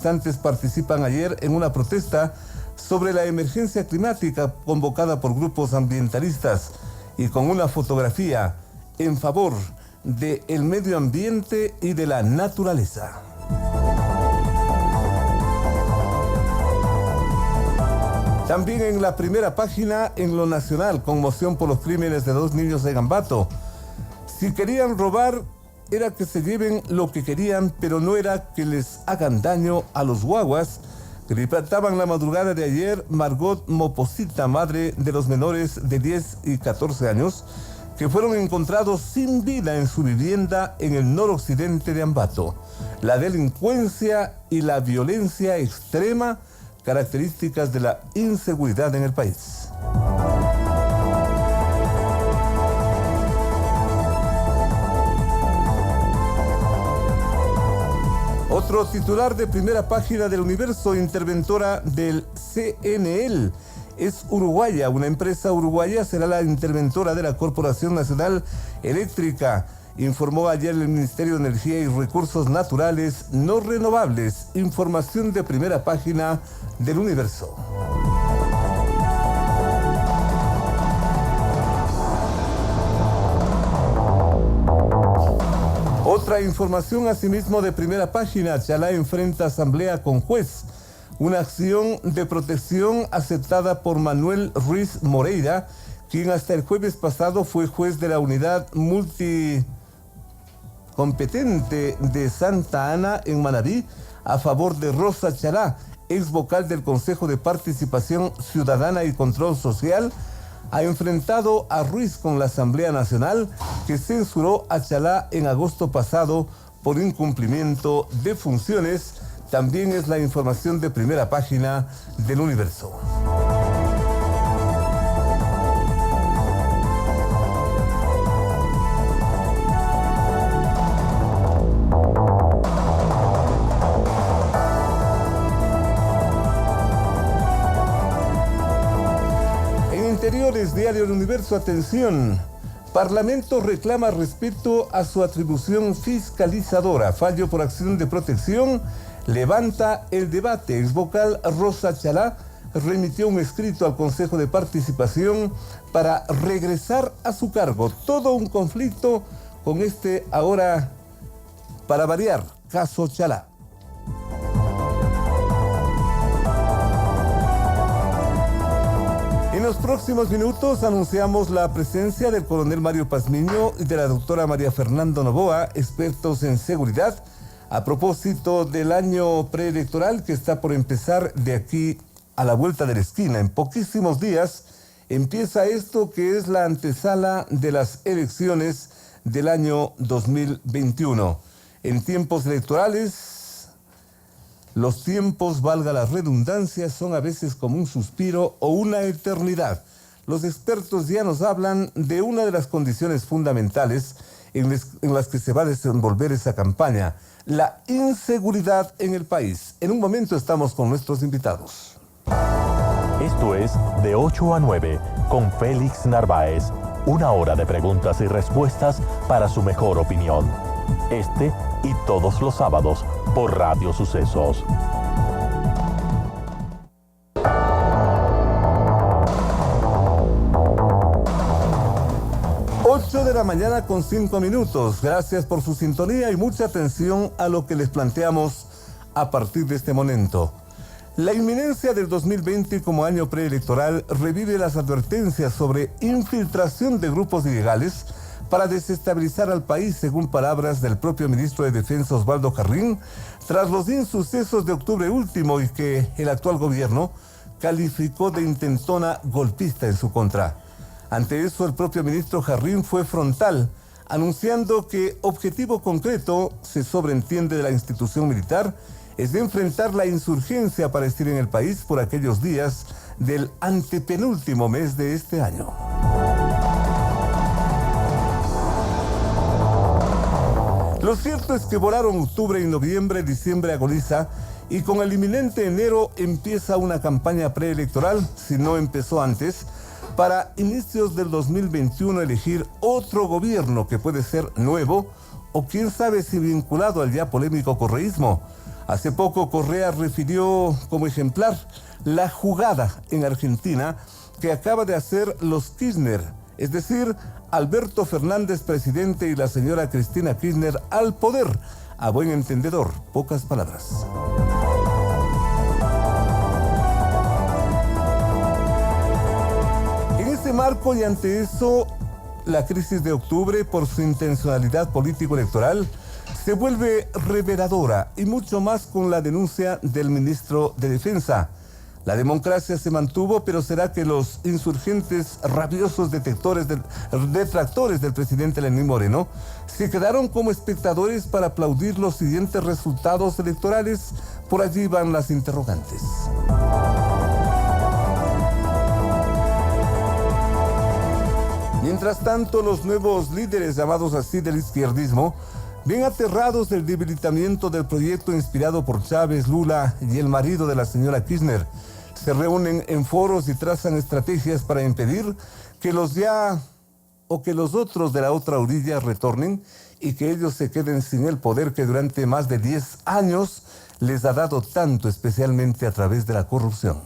Manifestantes participan ayer en una protesta sobre la emergencia climática convocada por grupos ambientalistas y con una fotografía en favor del medio ambiente y de la naturaleza. También en la primera página, en lo nacional, conmoción por los crímenes de 2 niños de Ambato. Si querían robar, era que se lleven lo que querían, pero no era que les hagan daño a los guaguas. Gritaban la madrugada de ayer Margot Moposita, madre de los menores de 10 y 14 años, que fueron encontrados sin vida en su vivienda en el noroccidente de Ambato. La delincuencia y la violencia extrema, características de la inseguridad en el país. Otro titular de primera página del Universo, interventora del CNL, es uruguaya. Una empresa uruguaya será la interventora de la Corporación Nacional Eléctrica, informó ayer el Ministerio de Energía y Recursos Naturales No Renovables. Información de primera página del Universo. Otra información asimismo de primera página, Chalá enfrenta asamblea con juez. Una acción de protección aceptada por Manuel Ruiz Moreira, quien hasta el jueves pasado fue juez de la unidad multicompetente de Santa Ana en Manabí, a favor de Rosa Chalá, ex vocal del Consejo de Participación Ciudadana y Control Social. Ha enfrentado a Ruiz con la Asamblea Nacional, que censuró a Chalá en agosto pasado por incumplimiento de funciones. También es la información de primera página del Universo. Diario El Universo, atención. Parlamento reclama respeto a su atribución fiscalizadora. Fallo por acción de protección levanta el debate. Exvocal Rosa Chalá remitió un escrito al Consejo de Participación para regresar a su cargo. Todo un conflicto con este ahora, para variar, caso Chalá. En los próximos minutos anunciamos la presencia del coronel Mario Pazmiño y de la doctora María Fernanda Novoa, expertos en seguridad, a propósito del año preelectoral que está por empezar de aquí a la vuelta de la esquina. En poquísimos días empieza esto que es la antesala de las elecciones del año 2021. En tiempos electorales, los tiempos, valga la redundancia, son a veces como un suspiro o una eternidad. Los expertos ya nos hablan de una de las condiciones fundamentales en las que se va a desenvolver esa campaña, la inseguridad en el país. En un momento estamos con nuestros invitados. Esto es De 8 a 9 con Félix Narváez. Una hora de preguntas y respuestas para su mejor opinión. Este y todos los sábados por Radio Sucesos. De la mañana con 5 minutos. Gracias por su sintonía y mucha atención a lo que les planteamos a partir de este momento. La inminencia del 2020 como año preelectoral revive las advertencias sobre infiltración de grupos ilegales para desestabilizar al país, según palabras del propio ministro de Defensa Osvaldo Jarrín, tras los insucesos de octubre último y que el actual gobierno calificó de intentona golpista en su contra. Ante eso, el propio ministro Jarrín fue frontal, anunciando que objetivo concreto, se sobreentiende de la institución militar, es de enfrentar la insurgencia a aparecer en el país por aquellos días del antepenúltimo mes de este año. Lo cierto es que volaron octubre y noviembre, diciembre agoniza, y con el inminente enero empieza una campaña preelectoral, si no empezó antes, para inicios del 2021 elegir otro gobierno que puede ser nuevo o quién sabe si vinculado al ya polémico correísmo. Hace poco Correa refirió como ejemplar la jugada en Argentina que acaba de hacer los Kirchner, es decir, Alberto Fernández presidente y la señora Cristina Kirchner al poder. A buen entendedor, pocas palabras. En este marco y ante eso, la crisis de octubre, por su intencionalidad político-electoral, se vuelve reveladora y mucho más con la denuncia del ministro de Defensa. La democracia se mantuvo, pero ¿será que los insurgentes, rabiosos detractores del presidente Lenín Moreno se quedaron como espectadores para aplaudir los siguientes resultados electorales? Por allí van las interrogantes. Mientras tanto, los nuevos líderes, llamados así del izquierdismo, bien aterrados del debilitamiento del proyecto inspirado por Chávez, Lula y el marido de la señora Kirchner, se reúnen en foros y trazan estrategias para impedir que los otros de la otra orilla retornen y que ellos se queden sin el poder que durante más de 10 años les ha dado tanto, especialmente a través de la corrupción.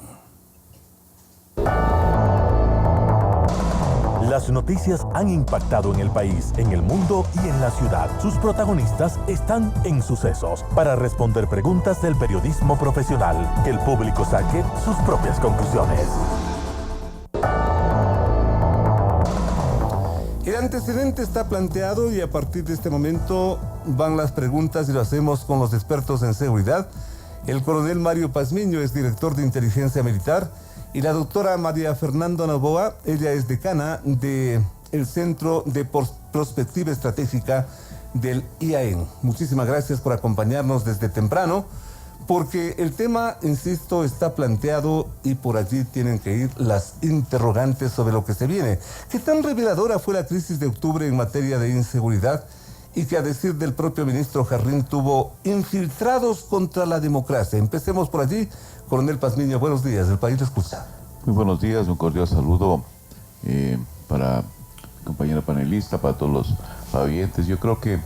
Las noticias han impactado en el país, en el mundo y en la ciudad. Sus protagonistas están en Sucesos para responder preguntas del periodismo profesional. Que el público saque sus propias conclusiones. El antecedente está planteado y a partir de este momento van las preguntas y lo hacemos con los expertos en seguridad. El coronel Mario Pazmiño es director de inteligencia militar. Y la doctora María Fernanda Novoa, ella es decana del Centro de Prospectiva Estratégica del IAEN. Muchísimas gracias por acompañarnos desde temprano, porque el tema, insisto, está planteado y por allí tienen que ir las interrogantes sobre lo que se viene. ¿Qué tan reveladora fue la crisis de octubre en materia de inseguridad y que, a decir del propio ministro Jarrín, tuvo infiltrados contra la democracia? Empecemos por allí. Coronel Pazmiño, buenos días, el país lo escucha. Muy buenos días, un cordial saludo para mi compañera panelista, para todos los oyentes. Yo creo que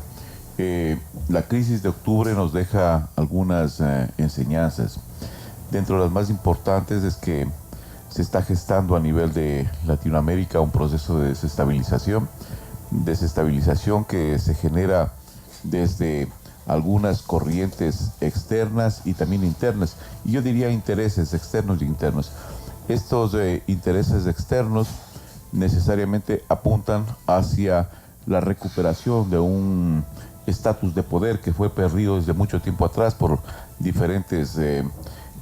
la crisis de octubre nos deja algunas enseñanzas. Dentro de las más importantes es que se está gestando a nivel de Latinoamérica un proceso de desestabilización que se genera desde algunas corrientes externas y también internas, y yo diría intereses externos y internos. Estos intereses externos necesariamente apuntan hacia la recuperación de un estatus de poder que fue perdido desde mucho tiempo atrás por diferentes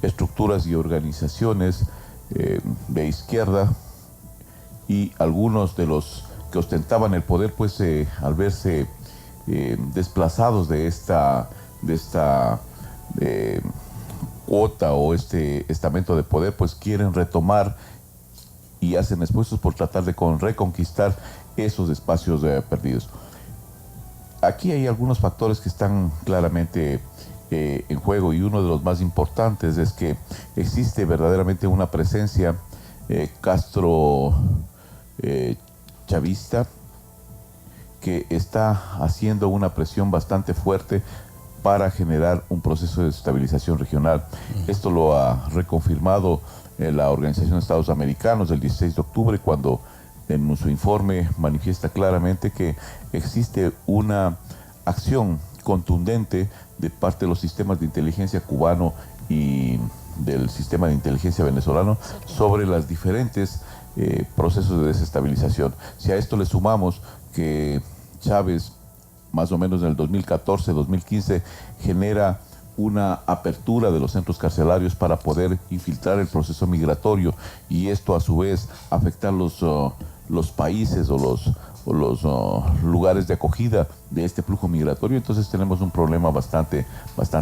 estructuras y organizaciones de izquierda, y algunos de los que ostentaban el poder, pues al verse desplazados de esta cuota o este estamento de poder, pues quieren retomar y hacen esfuerzos por tratar de reconquistar esos espacios perdidos. Aquí hay algunos factores que están claramente en juego, y uno de los más importantes es que existe verdaderamente una presencia Castro chavista que está haciendo una presión bastante fuerte para generar un proceso de estabilización regional. Esto lo ha reconfirmado la Organización de Estados Americanos el 16 de octubre, cuando en su informe manifiesta claramente que existe una acción contundente de parte de los sistemas de inteligencia cubano y del sistema de inteligencia venezolano sobre las diferentes procesos de desestabilización. Si a esto le sumamos que Chávez, más o menos en el 2014-2015, genera una apertura de los centros carcelarios para poder infiltrar el proceso migratorio, y esto a su vez afectar los países o los lugares de acogida de este flujo migratorio, entonces tenemos un problema bastante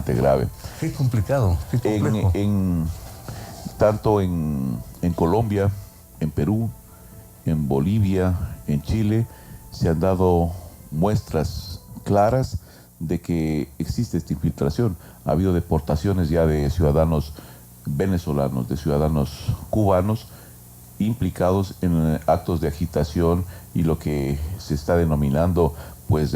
grave. Qué complicado, qué complejo. Tanto en Colombia, en Perú, en Bolivia, en Chile, se han dado muestras claras de que existe esta infiltración. Ha habido deportaciones ya de ciudadanos venezolanos, de ciudadanos cubanos, implicados en actos de agitación y lo que se está denominando pues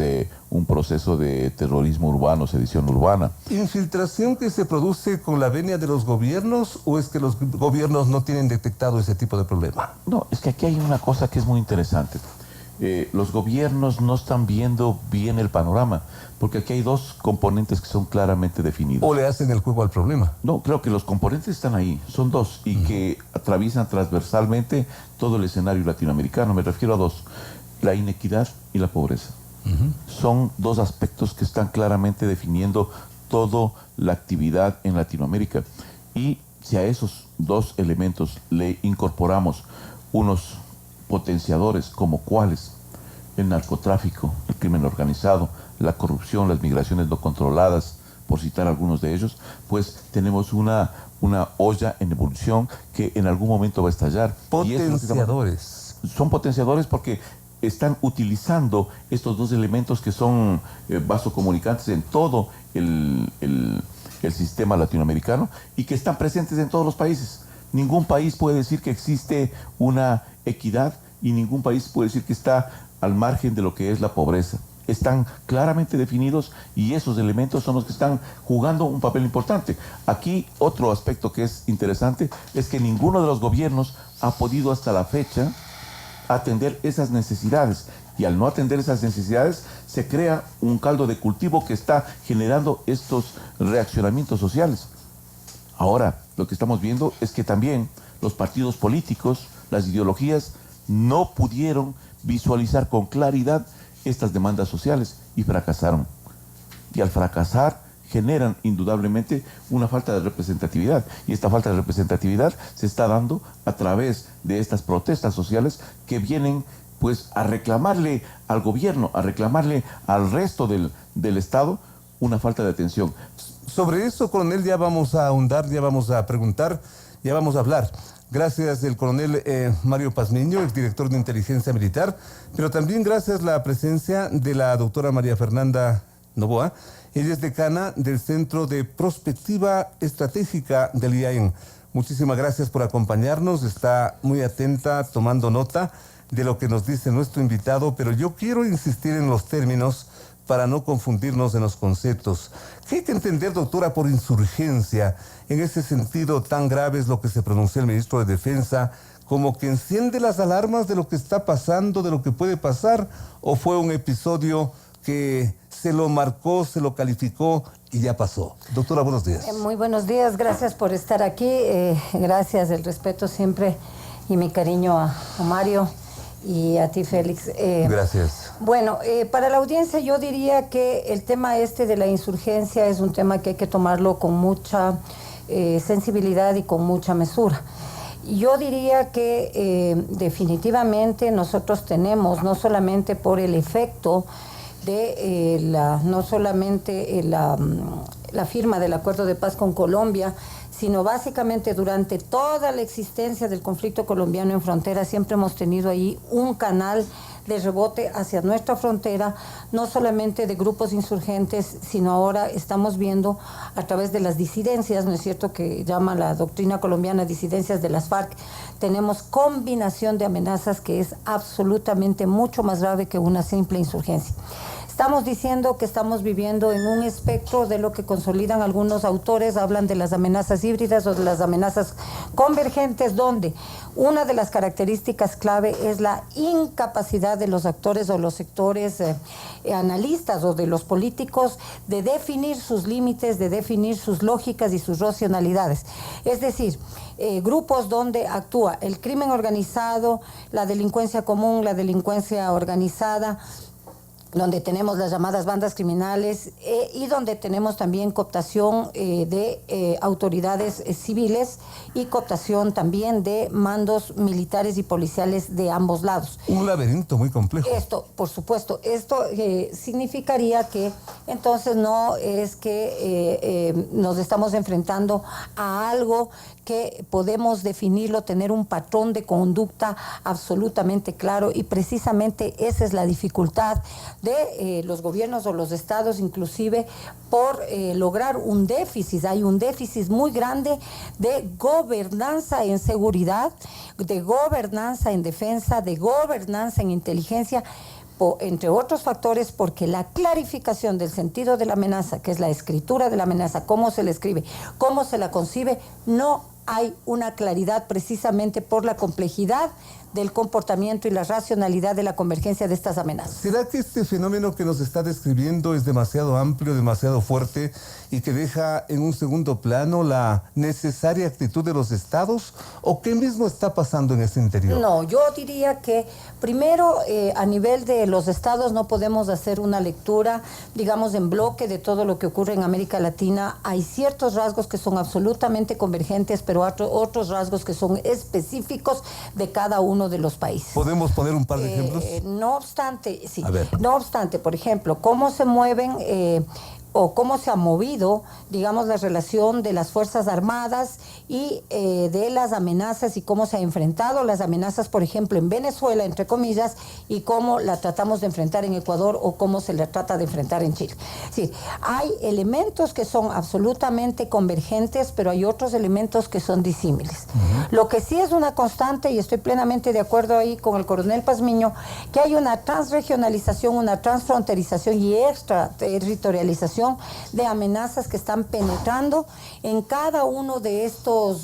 un proceso de terrorismo urbano, sedición urbana. ¿Infiltración que se produce con la venia de los gobiernos o es que los gobiernos no tienen detectado ese tipo de problema? No, es que aquí hay una cosa que es muy interesante. Los gobiernos no están viendo bien el panorama, porque aquí hay dos componentes que son claramente definidos. ¿O le hacen el juego al problema? No, creo que los componentes están ahí, son dos, y que atraviesan transversalmente todo el escenario latinoamericano. Me refiero a dos, la inequidad y la pobreza. Son dos aspectos que están claramente definiendo toda la actividad en Latinoamérica. Y si a esos dos elementos le incorporamos unos potenciadores como cuáles: el narcotráfico, el crimen organizado, la corrupción, las migraciones no controladas, por citar algunos de ellos, pues tenemos una olla en evolución que en algún momento va a estallar. Potenciadores. Son potenciadores porque están utilizando estos dos elementos que son vasocomunicantes en todo el sistema latinoamericano y que están presentes en todos los países. Ningún país puede decir que existe una equidad y ningún país puede decir que está al margen de lo que es la pobreza. Están claramente definidos y esos elementos son los que están jugando un papel importante. Aquí otro aspecto que es interesante es que ninguno de los gobiernos ha podido hasta la fecha atender esas necesidades, y al no atender esas necesidades se crea un caldo de cultivo que está generando estos reaccionamientos sociales. Ahora, lo que estamos viendo es que también los partidos políticos, las ideologías, no pudieron visualizar con claridad estas demandas sociales y fracasaron. Y al fracasar generan indudablemente una falta de representatividad, y esta falta de representatividad se está dando a través de estas protestas sociales que vienen pues a reclamarle al gobierno, a reclamarle al resto del Estado una falta de atención. Sobre eso, coronel, ya vamos a ahondar, ya vamos a preguntar, ya vamos a hablar. Gracias el coronel Mario Pazmiño, el director de inteligencia militar, pero también gracias la presencia de la doctora María Fernanda Novoa. Ella es decana del Centro de Prospectiva Estratégica del IAEN. Muchísimas gracias por acompañarnos, está muy atenta, tomando nota de lo que nos dice nuestro invitado, pero yo quiero insistir en los términos para no confundirnos en los conceptos. ¿Qué hay que entender, doctora, por insurgencia? En ese sentido tan grave es lo que se pronunció el ministro de Defensa, como que enciende las alarmas de lo que está pasando, de lo que puede pasar, ¿o fue un episodio que se lo marcó, se lo calificó y ya pasó? Doctora, buenos días. Muy buenos días, gracias por estar aquí, gracias, el respeto siempre y mi cariño a Mario y a ti, Félix. Gracias. Bueno, para la audiencia yo diría que el tema de la insurgencia es un tema que hay que tomarlo con mucha sensibilidad y con mucha mesura. Yo diría que definitivamente nosotros tenemos, no solamente por el efecto de no solamente la firma del acuerdo de paz con Colombia, sino básicamente durante toda la existencia del conflicto colombiano en frontera siempre hemos tenido ahí un canal de rebote hacia nuestra frontera, no solamente de grupos insurgentes, sino ahora estamos viendo a través de las disidencias, ¿no es cierto?, que llama la doctrina colombiana disidencias de las FARC. Tenemos combinación de amenazas que es absolutamente mucho más grave que una simple insurgencia. Estamos diciendo que estamos viviendo en un espectro de lo que consolidan algunos autores, hablan de las amenazas híbridas o de las amenazas convergentes, donde una de las características clave es la incapacidad de los actores o los sectores analistas o de los políticos de definir sus límites, de definir sus lógicas y sus racionalidades. Es decir, grupos donde actúa el crimen organizado, la delincuencia común, la delincuencia organizada, donde tenemos las llamadas bandas criminales y donde tenemos también cooptación de autoridades civiles y cooptación también de mandos militares y policiales de ambos lados. Un laberinto muy complejo. Esto, por supuesto, esto significaría que entonces no es que nos estamos enfrentando a algo que podemos definirlo, tener un patrón de conducta absolutamente claro, y precisamente esa es la dificultad de los gobiernos o los estados, inclusive por lograr un déficit. Hay un déficit muy grande de gobernanza en seguridad, de gobernanza en defensa, de gobernanza en inteligencia, entre otros factores, porque la clarificación del sentido de la amenaza, que es la escritura de la amenaza, cómo se la escribe, cómo se la concibe, no hay una claridad precisamente por la complejidad del comportamiento y la racionalidad de la convergencia de estas amenazas. ¿Será que este fenómeno que nos está describiendo es demasiado amplio, demasiado fuerte y que deja en un segundo plano la necesaria actitud de los estados? ¿O qué mismo está pasando en ese interior? No, yo diría que primero a nivel de los estados no podemos hacer una lectura, digamos, en bloque de todo lo que ocurre en América Latina. Hay ciertos rasgos que son absolutamente convergentes, pero otros rasgos que son específicos de cada uno de los países. ¿Podemos poner un par de ejemplos? No obstante, sí. A ver. No obstante, por ejemplo, cómo se mueven o cómo se ha movido, digamos, la relación de las Fuerzas Armadas y de las amenazas y cómo se ha enfrentado las amenazas, por ejemplo, en Venezuela, entre comillas, y cómo la tratamos de enfrentar en Ecuador o cómo se la trata de enfrentar en Chile. Sí, hay elementos que son absolutamente convergentes, pero hay otros elementos que son disímiles. Lo que sí es una constante, y estoy plenamente de acuerdo ahí con el coronel Pazmiño, que hay una transregionalización, una transfronterización y extraterritorialización de amenazas que están penetrando en cada uno de estos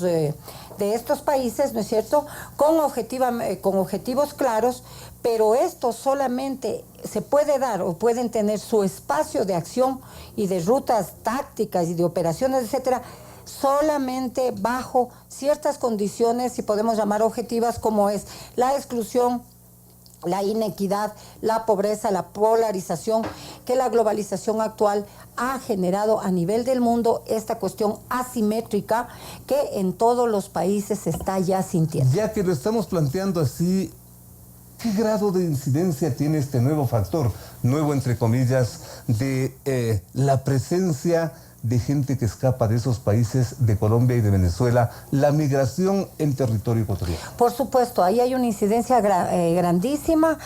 países, ¿no es cierto?, con objetivos claros, pero esto solamente se puede dar o pueden tener su espacio de acción y de rutas tácticas y de operaciones, etcétera, solamente bajo ciertas condiciones, si podemos llamar objetivas, como es la exclusión, la inequidad, la pobreza, la polarización, que la globalización actual ha generado a nivel del mundo, esta cuestión asimétrica que en todos los países se está ya sintiendo. Ya que lo estamos planteando así, ¿qué grado de incidencia tiene este nuevo factor, nuevo entre comillas, de la presencia de gente que escapa de esos países de Colombia y de Venezuela, la migración en territorio ecuatoriano? Por supuesto, ahí hay una incidencia grandísima,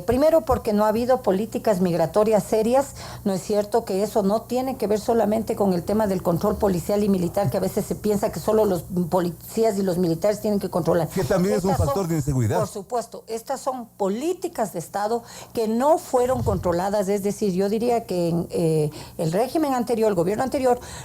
primero porque no ha habido políticas migratorias serias, no es cierto que eso no tiene que ver solamente con el tema del control policial y militar, que a veces se piensa que solo los policías y los militares tienen que controlar. Que también es un factor de inseguridad. Por supuesto, estas son políticas de Estado que no fueron controladas, es decir, yo diría que en el régimen anterior, el gobierno anterior,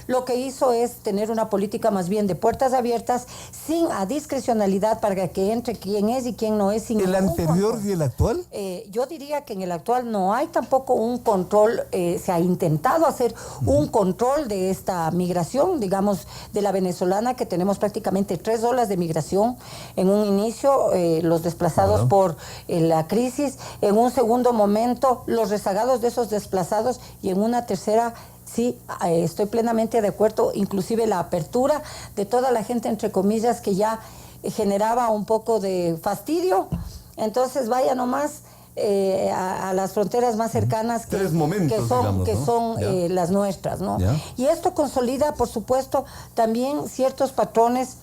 lo que hizo es tener una política más bien de puertas abiertas, sin a discrecionalidad para que entre quién es y quién no es. Sin ¿El anterior control. Y el actual? Yo diría que en el actual no hay tampoco un control, se ha intentado hacer un control de esta migración, digamos, de la venezolana, que tenemos prácticamente 3 olas de migración. En un inicio, los desplazados por la crisis, en un segundo momento, los rezagados de esos desplazados, y en una tercera, sí, estoy plenamente de acuerdo, inclusive la apertura de toda la gente, entre comillas, que ya generaba un poco de fastidio. Entonces vaya nomás a las fronteras más cercanas que son las nuestras, ¿no? Y esto consolida, por supuesto, también ciertos patrones,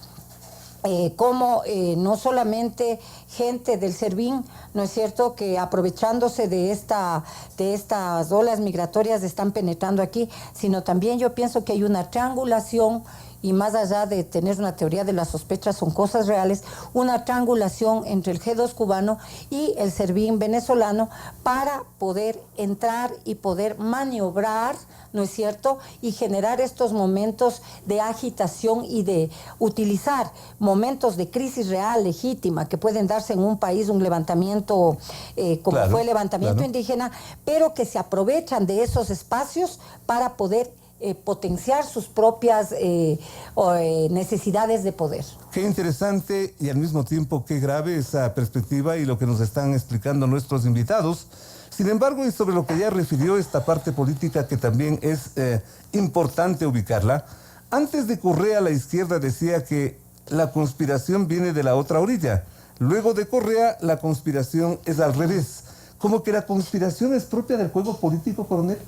como no solamente gente del Servín, ¿no es cierto?, que aprovechándose de estas olas migratorias están penetrando aquí, sino también yo pienso que hay una triangulación, y más allá de tener una teoría de las sospechas, son cosas reales, una triangulación entre el G2 cubano y el Servín venezolano para poder entrar y poder maniobrar, ¿no es cierto?, y generar estos momentos de agitación y de utilizar momentos de crisis real, legítima, que pueden darse en un país, un levantamiento como fue el levantamiento indígena, pero que se aprovechan de esos espacios para poder potenciar sus propias necesidades de poder. Qué interesante y al mismo tiempo qué grave esa perspectiva y lo que nos están explicando nuestros invitados. Sin embargo, y sobre lo que ya refirió, esta parte política que también es importante ubicarla, antes de Correa la izquierda decía que la conspiración viene de la otra orilla. Luego de Correa la conspiración es al revés. ¿Como que la conspiración es propia del juego político, coronel?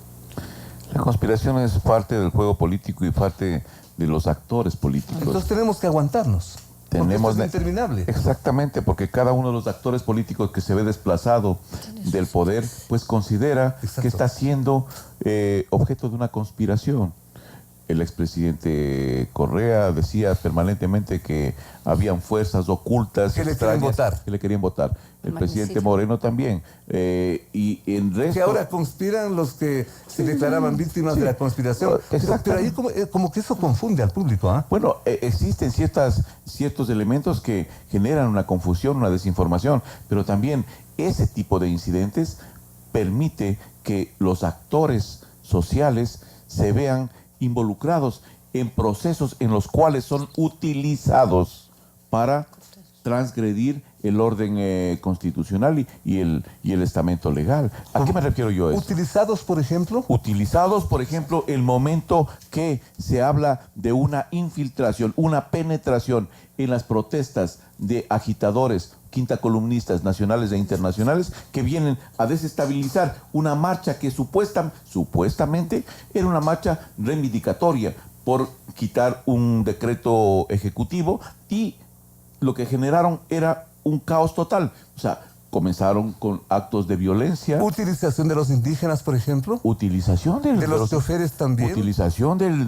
La conspiración es parte del juego político y parte de los actores políticos. Entonces tenemos que aguantarnos. Tenemos es interminable. Exactamente, porque cada uno de los actores políticos que se ve desplazado del poder, pues considera que está siendo objeto de una conspiración. el expresidente Correa decía permanentemente que habían fuerzas ocultas que le querían votar. Que le querían votar. El presidente Magnífico. Moreno también. Y en resto... Que ahora conspiran los que se declaraban víctimas de la conspiración. Pero ahí como que eso confunde al público, ¿ah? Bueno, existen ciertos elementos que generan una confusión, una desinformación, pero también ese tipo de incidentes permite que los actores sociales se vean involucrados en procesos en los cuales son utilizados para transgredir el orden constitucional y el estamento legal. ¿A qué me refiero yo a eso? ¿Utilizados, por ejemplo? Utilizados, por ejemplo, el momento que se habla de una infiltración, una penetración en las protestas de agitadores, quintacolumnistas nacionales e internacionales que vienen a desestabilizar una marcha que supuestamente era una marcha reivindicatoria por quitar un decreto ejecutivo, y lo que generaron era un caos total. O sea, comenzaron con actos de violencia. ¿Utilización de los indígenas, por ejemplo? Utilización de los choferes también. Utilización del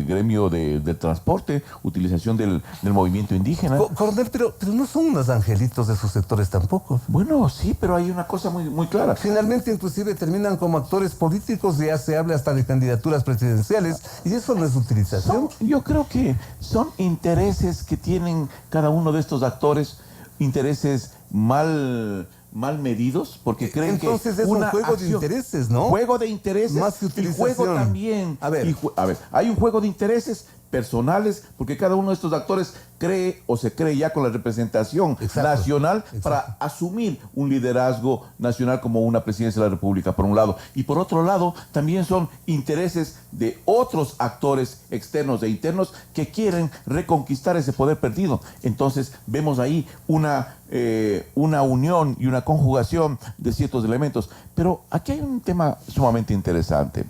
gremio de transporte, utilización del movimiento indígena. Coronel, pero no son unos angelitos de sus sectores tampoco. Bueno, sí, pero hay una cosa muy clara. Finalmente, inclusive, terminan como actores políticos, ya se habla hasta de candidaturas presidenciales, y eso no es utilización. Yo creo que son intereses que tienen cada uno de estos actores, intereses mal medidos, porque creen entonces que es un juego de intereses, ¿no? Juego de intereses. Más que utilización. Y juego también. A ver, hay un juego de intereses personales, porque cada uno de estos actores cree o se cree ya con la representación nacional para asumir un liderazgo nacional como una presidencia de la República, por un lado. Y por otro lado, también son intereses de otros actores externos e internos que quieren reconquistar ese poder perdido. Entonces, vemos ahí una unión y una conjugación de ciertos elementos. Pero aquí hay un tema sumamente interesante.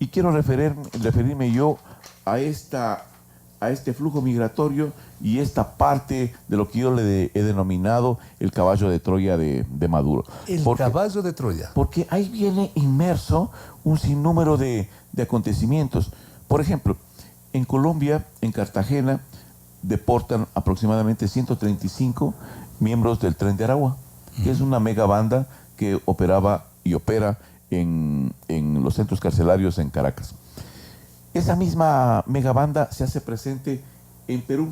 Y quiero referirme yo a este flujo migratorio y esta parte de lo que yo le he denominado el caballo de Troya de Maduro. Caballo de Troya. Porque ahí viene inmerso un sinnúmero de acontecimientos. Por ejemplo, en Colombia, en Cartagena, deportan aproximadamente 135 miembros del Tren de Aragua, que es una mega banda que operaba y opera en los centros carcelarios en Caracas. Esa misma megabanda se hace presente en Perú,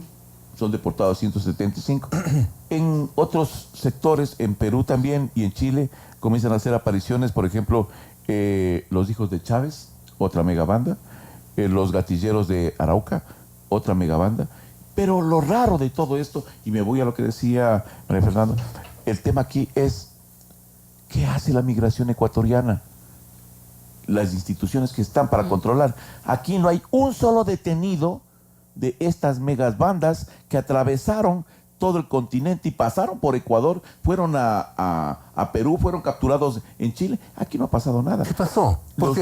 son deportados 175. En otros sectores, en Perú también y en Chile, comienzan a hacer apariciones, por ejemplo, los hijos de Chávez, otra megabanda, los gatilleros de Arauca, otra megabanda. Pero lo raro de todo esto, y me voy a lo que decía María Fernanda, el tema aquí es: ¿qué hace la migración ecuatoriana? Las instituciones que están para controlar. Aquí no hay un solo detenido de estas megas bandas que atravesaron todo el continente y pasaron por Ecuador, fueron a Perú, fueron capturados en Chile. Aquí no ha pasado nada. ¿Qué pasó? Los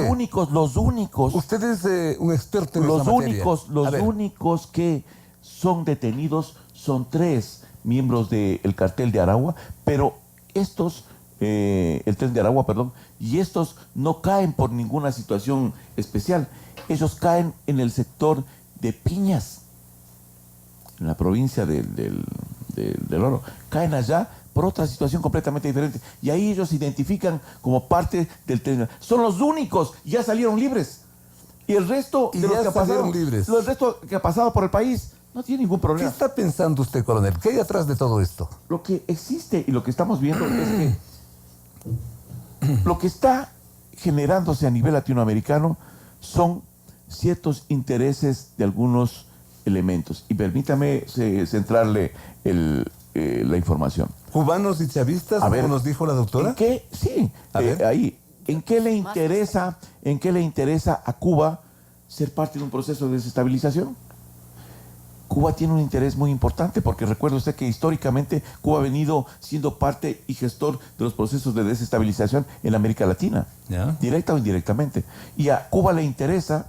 únicos. Usted es un experto en esa materia. Los únicos que son detenidos son 3 miembros del cartel de Aragua, pero estos... el Tren de Aragua, perdón, y estos no caen por ninguna situación especial. Ellos caen en el sector de Piñas, en la provincia del Oro. Caen allá por otra situación completamente diferente. Y ahí ellos se identifican como parte del Tren. Son los únicos, ya salieron libres. Y el resto de los que el resto que ha pasado por el país no tiene ningún problema. ¿Qué está pensando usted, coronel? ¿Qué hay atrás de todo esto? Lo que existe y lo que estamos viendo es que lo que está generándose a nivel latinoamericano son ciertos intereses de algunos elementos. Y permítame centrarle la información. ¿Cubanos y chavistas, como nos dijo la doctora? ¿En qué? Sí, ahí. ¿En qué le interesa a Cuba ser parte de un proceso de desestabilización? Cuba tiene un interés muy importante, porque recuerde usted que históricamente Cuba ha venido siendo parte y gestor de los procesos de desestabilización en América Latina, directa o indirectamente. Y a Cuba le interesa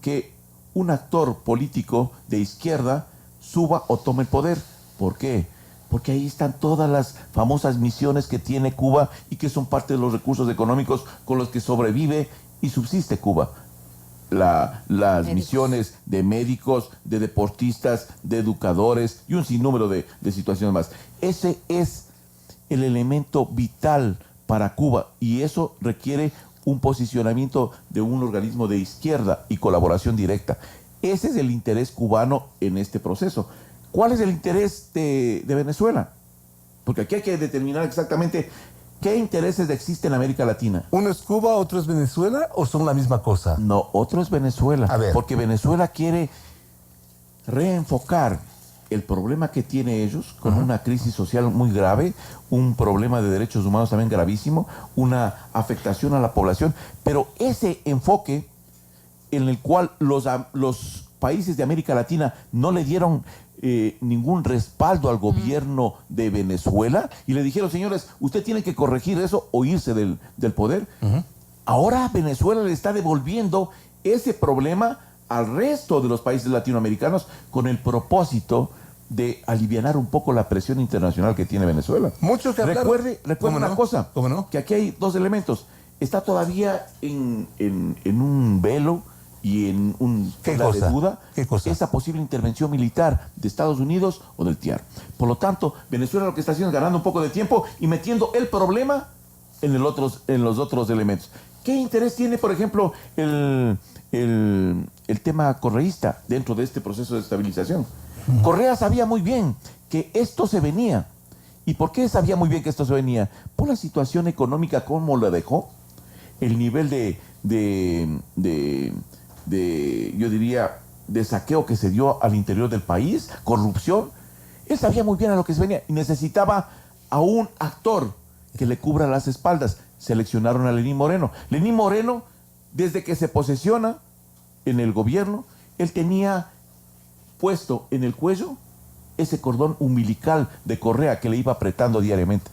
que un actor político de izquierda suba o tome el poder. ¿Por qué? Porque ahí están todas las famosas misiones que tiene Cuba y que son parte de los recursos económicos con los que sobrevive y subsiste Cuba. Las misiones de médicos, de deportistas, de educadores y un sinnúmero de situaciones más. Ese es el elemento vital para Cuba y eso requiere un posicionamiento de un organismo de izquierda y colaboración directa. Ese es el interés cubano en este proceso. ¿Cuál es el interés de Venezuela? Porque aquí hay que determinar exactamente qué intereses existen en América Latina. ¿Uno es Cuba, otro es Venezuela o son la misma cosa? No, otro es Venezuela. A ver. Porque Venezuela quiere reenfocar el problema que tiene ellos con una crisis social muy grave, un problema de derechos humanos también gravísimo, una afectación a la población, pero ese enfoque en el cual los países de América Latina no le dieron ningún respaldo al gobierno de Venezuela y le dijeron, señores, usted tiene que corregir eso o irse del poder. Ahora Venezuela le está devolviendo ese problema al resto de los países latinoamericanos con el propósito de alivianar un poco la presión internacional que tiene Venezuela. Muchos que hablaron. Recuerde una cosa, ¿Cómo no? que aquí hay dos elementos. Está todavía en un velo y en un tela de duda esa posible intervención militar de Estados Unidos o del TIAR. Por lo tanto, Venezuela lo que está haciendo es ganando un poco de tiempo y metiendo el problema en los otros elementos. ¿Qué interés tiene, por ejemplo, el tema correísta dentro de este proceso de estabilización? Correa sabía muy bien que esto se venía. ¿Y por qué sabía muy bien que esto se venía? Por la situación económica, cómo la dejó, el nivel yo diría, de saqueo que se dio al interior del país, corrupción. Él sabía muy bien a lo que se venía y necesitaba a un actor que le cubra las espaldas. Seleccionaron a Lenín Moreno. Lenín Moreno, desde que se posesiona en el gobierno, él tenía puesto en el cuello ese cordón umbilical de Correa que le iba apretando diariamente.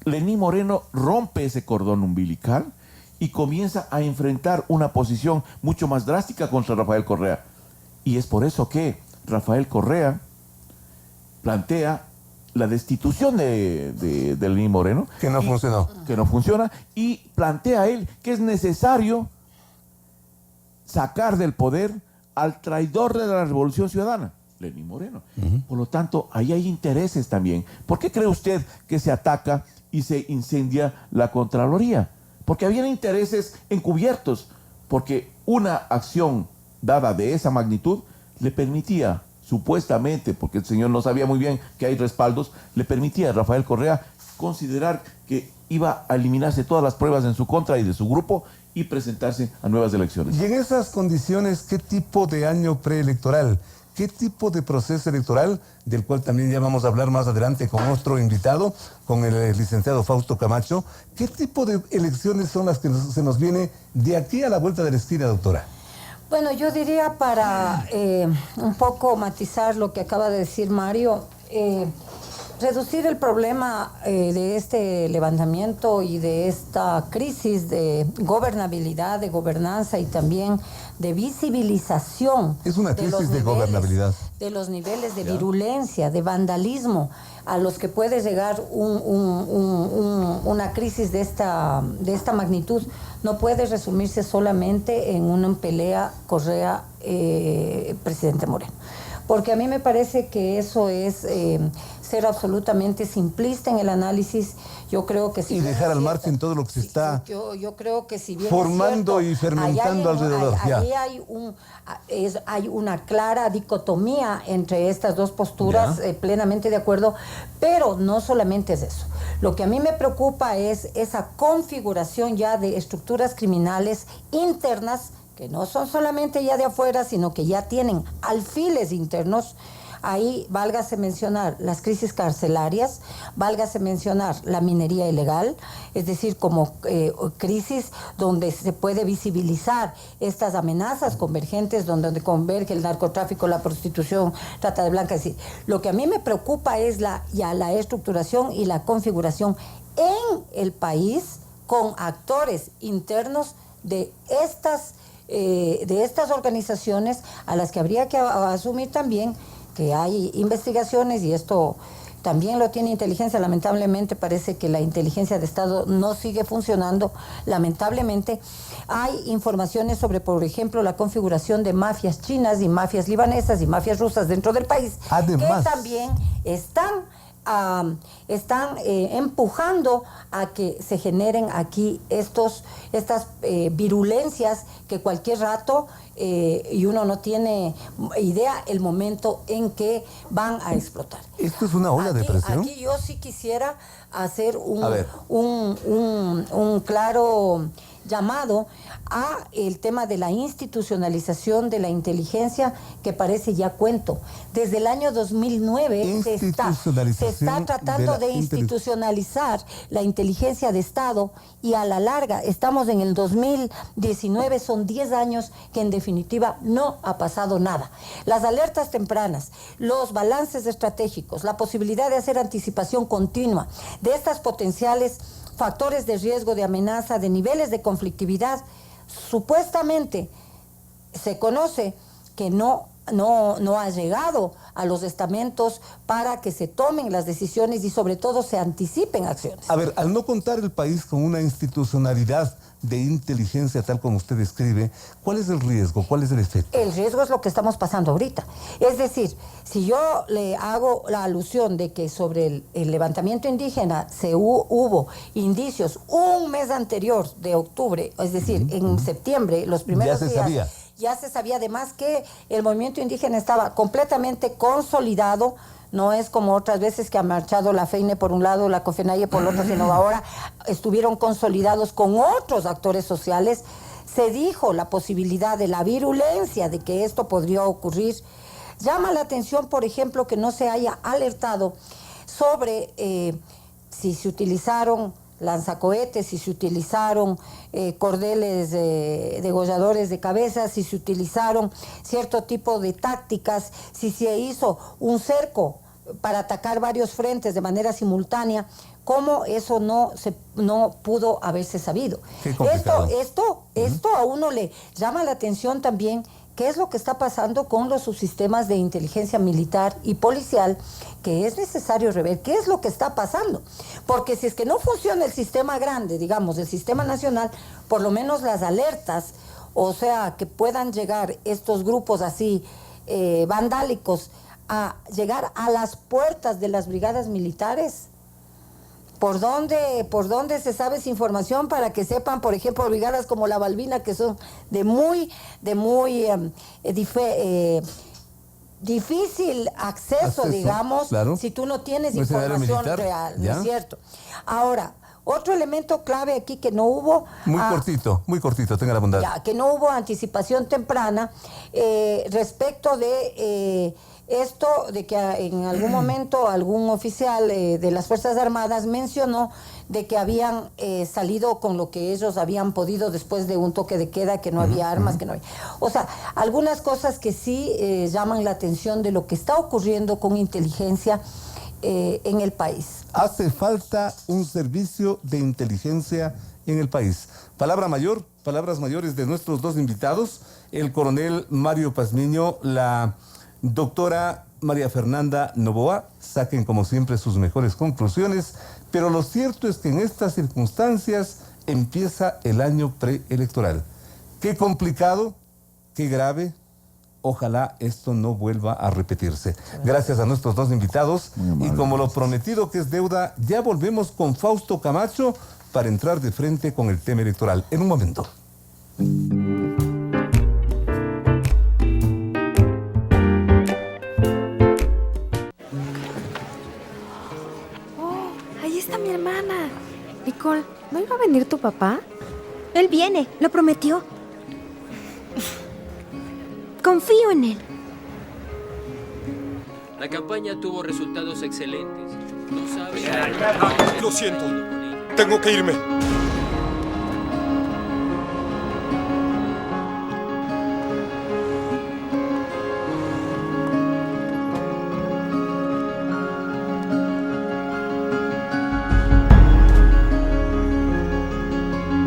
Lenín Moreno rompe ese cordón umbilical y comienza a enfrentar una posición mucho más drástica contra Rafael Correa. Y es por eso que Rafael Correa plantea la destitución de Lenín Moreno. Que no funcionó. Que no funciona. Y plantea él que es necesario sacar del poder al traidor de la Revolución Ciudadana, Lenín Moreno. Por lo tanto, ahí hay intereses también. ¿Por qué cree usted que se ataca y se incendia la Contraloría? Porque habían intereses encubiertos, porque una acción dada de esa magnitud le permitía, supuestamente, porque el señor no sabía muy bien que hay respaldos, le permitía a Rafael Correa considerar que iba a eliminarse todas las pruebas en su contra y de su grupo y presentarse a nuevas elecciones. Y en esas condiciones, ¿qué tipo de año preelectoral? ¿Qué tipo de proceso electoral, del cual también ya vamos a hablar más adelante con otro invitado, con el licenciado Fausto Camacho? ¿Qué tipo de elecciones son las que se nos viene de aquí a la vuelta de la esquina, doctora? Bueno, yo diría para un poco matizar lo que acaba de decir Mario, reducir el problema de este levantamiento y de esta crisis de gobernabilidad, de gobernanza y también de visibilización. Es una crisis de gobernabilidad. De los niveles de virulencia, de vandalismo a los que puede llegar una crisis de esta magnitud. No puede resumirse solamente en una pelea Correa-presidente Moreno. Porque a mí me parece que eso es ser absolutamente simplista en el análisis. Yo creo que si y dejar al margen todo lo que se está yo creo que si bien formando es cierto, y fermentando alrededor. Ahí hay una clara dicotomía entre estas dos posturas, plenamente de acuerdo, pero no solamente es eso. Lo que a mí me preocupa es esa configuración ya de estructuras criminales internas que no son solamente ya de afuera, sino que ya tienen alfiles internos. Ahí válgase mencionar las crisis carcelarias, válgase mencionar la minería ilegal, es decir, como crisis donde se puede visibilizar estas amenazas convergentes, donde converge el narcotráfico, la prostitución, trata de blancas. Es decir, lo que a mí me preocupa es la estructuración y la configuración en el país con actores internos de estas organizaciones a las que habría que asumir también que hay investigaciones, y esto también lo tiene inteligencia. Lamentablemente parece que la inteligencia de Estado no sigue funcionando. Lamentablemente hay informaciones sobre, por ejemplo, la configuración de mafias chinas y mafias libanesas y mafias rusas dentro del país, Además, que también están empujando a que se generen aquí estas virulencias que cualquier rato, y uno no tiene idea el momento en que van a explotar. ¿Esto es una ola de presión? Aquí yo sí quisiera hacer A un claro llamado a el tema de la institucionalización de la inteligencia, que parece ya cuento. Desde el año 2009 se está tratando de institucionalizar la inteligencia de Estado, y a la larga, estamos en el 2019, son 10 años que en definitiva no ha pasado nada. Las alertas tempranas, los balances estratégicos, la posibilidad de hacer anticipación continua de estas potenciales factores de riesgo, de amenaza, de niveles de conflictividad, supuestamente se conoce que no ha llegado a los estamentos para que se tomen las decisiones y sobre todo se anticipen acciones. A ver, al no contar el país con una institucionalidad de inteligencia tal como usted describe, ¿cuál es el riesgo? ¿Cuál es el efecto? El riesgo es lo que estamos pasando ahorita. Es decir, si yo le hago la alusión de que sobre el levantamiento indígena hubo indicios un mes anterior de octubre, es decir, en septiembre, los primeros días, ya se sabía además que el movimiento indígena estaba completamente consolidado. No es como otras veces que ha marchado la FEINE por un lado, la COFENAIE por el otro, sino ahora estuvieron consolidados con otros actores sociales. Se dijo la posibilidad de la virulencia de que esto podría ocurrir. Llama la atención, por ejemplo, que no se haya alertado sobre si se utilizaron lanzacohetes, si se utilizaron cordeles degolladores de cabezas, si se utilizaron cierto tipo de tácticas, si se hizo un cerco para atacar varios frentes de manera simultánea. ¿Cómo eso no pudo haberse sabido? Esto a uno le llama la atención también. ¿Qué es lo que está pasando con los subsistemas de inteligencia militar y policial? Que es necesario rever qué es lo que está pasando. Porque si es que no funciona el sistema grande, digamos, el sistema nacional, por lo menos las alertas, o sea, que puedan llegar estos grupos así vandálicos a llegar a las puertas de las brigadas militares. ¿Por dónde se sabe esa información para que sepan, por ejemplo, brigadas como la Balbina, que son de muy difícil acceso, digamos, claro, si tú no tienes información real, ¿no es cierto? Ahora, otro elemento clave aquí que no hubo... Muy cortito, tenga la bondad. Que no hubo anticipación temprana respecto de... esto de que en algún momento algún oficial de las Fuerzas Armadas mencionó de que habían salido con lo que ellos habían podido después de un toque de queda, que no había armas, que no había... O sea, algunas cosas que sí llaman la atención de lo que está ocurriendo con inteligencia en el país. Hace falta un servicio de inteligencia en el país. Palabras mayores de nuestros dos invitados, el coronel Mario Pazmiño, la doctora María Fernanda Novoa. Saquen como siempre sus mejores conclusiones, pero lo cierto es que en estas circunstancias empieza el año preelectoral. Qué complicado, qué grave. Ojalá esto no vuelva a repetirse. Gracias a nuestros dos invitados. Y como lo prometido que es deuda, ya volvemos con Fausto Camacho para entrar de frente con el tema electoral. En un momento. Ahí está mi hermana. Nicole, ¿no iba a venir tu papá? Él viene, lo prometió. Confío en él. La campaña tuvo resultados excelentes. No sabes... Lo siento. Tengo que irme.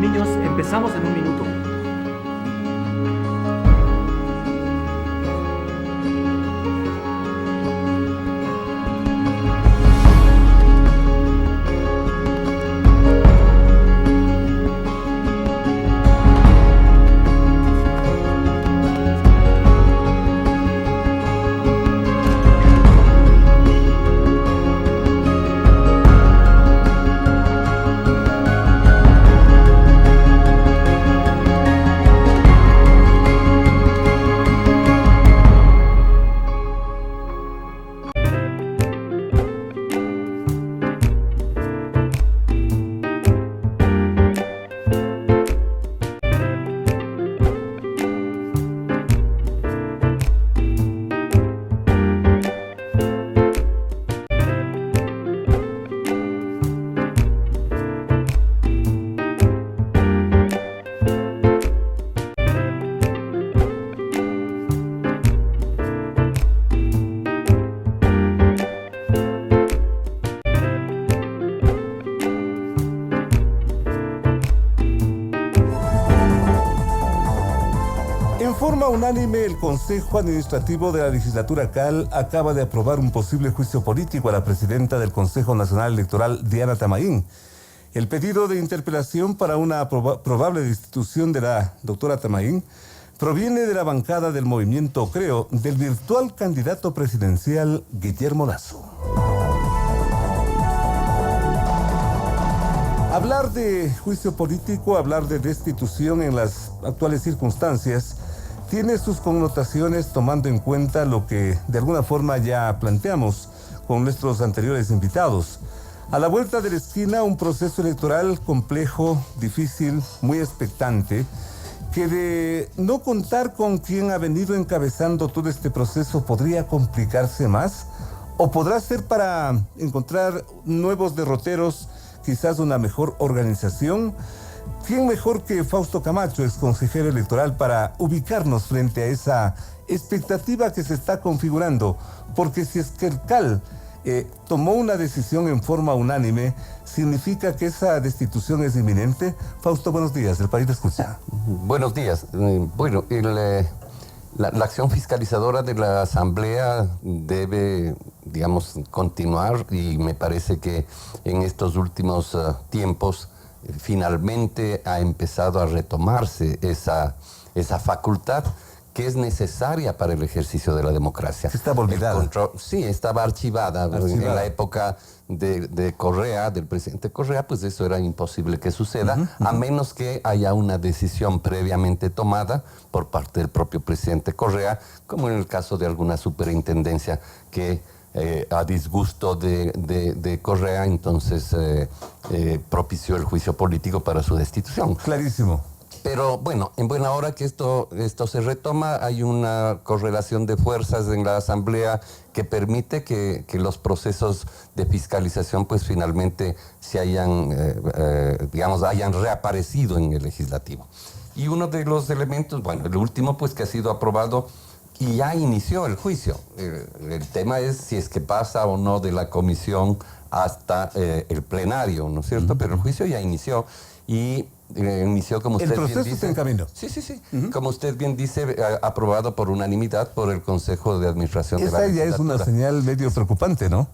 Niños, empezamos en un minuto. unánime, el Consejo Administrativo de la Legislatura CAL acaba de aprobar un posible juicio político a la presidenta del Consejo Nacional Electoral, Diana Tamaín. El pedido de interpelación para una probable destitución de la doctora Tamaín proviene de la bancada del movimiento Creo, del virtual candidato presidencial Guillermo Lasso. Hablar de juicio político, hablar de destitución en las actuales circunstancias, tiene sus connotaciones tomando en cuenta lo que de alguna forma ya planteamos con nuestros anteriores invitados. A la vuelta de la esquina, un proceso electoral complejo, difícil, muy expectante, que de no contar con quien ha venido encabezando todo este proceso podría complicarse más, o podrá ser para encontrar nuevos derroteros, quizás una mejor organización. ¿Quién mejor que Fausto Camacho, ex consejero electoral, para ubicarnos frente a esa expectativa que se está configurando? Porque si es que el CAL tomó una decisión en forma unánime, ¿significa que esa destitución es inminente? Fausto, buenos días, el país te escucha. Buenos días. Bueno, la acción fiscalizadora de la Asamblea debe, digamos, continuar, y me parece que en estos últimos tiempos finalmente ha empezado a retomarse esa facultad que es necesaria para el ejercicio de la democracia. Estaba olvidada. Sí, estaba archivada. En la época de Correa, del presidente Correa, pues eso era imposible que suceda, a menos que haya una decisión previamente tomada por parte del propio presidente Correa, como en el caso de alguna superintendencia que a disgusto de Correa, entonces propició el juicio político para su destitución. Clarísimo. Pero bueno, en buena hora que esto se retoma, hay una correlación de fuerzas en la Asamblea que permite que los procesos de fiscalización pues finalmente se hayan reaparecido en el legislativo. Y uno de los elementos, bueno, el último pues que ha sido aprobado y ya inició el juicio. El tema es si es que pasa o no de la comisión hasta el plenario, ¿no es cierto? Pero el juicio ya inició y inició, como usted bien dice... El proceso está en camino. Sí. Como usted bien dice, aprobado por unanimidad por el Consejo de Administración de la Legislatura. Esa ya es una señal medio preocupante, ¿no?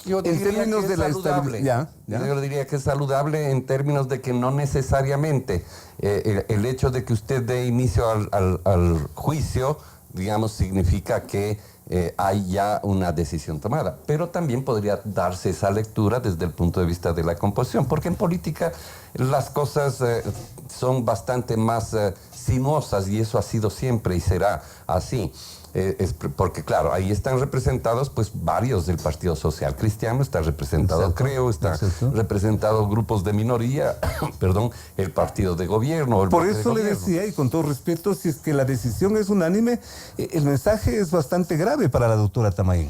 Yo diría que es saludable. Yo diría que es saludable en términos de que no necesariamente el hecho de que usted dé inicio al juicio, digamos, significa que hay ya una decisión tomada. Pero también podría darse esa lectura desde el punto de vista de la composición, porque en política las cosas son bastante más sinuosas, y eso ha sido siempre y será así. Porque claro, ahí están representados pues varios del Partido Social Cristiano, está representado, exacto, Creo, está representado grupos de minoría, perdón, el partido de gobierno. Por eso le decía, y con todo respeto, si es que la decisión es unánime, el mensaje es bastante grave para la doctora Tamaín.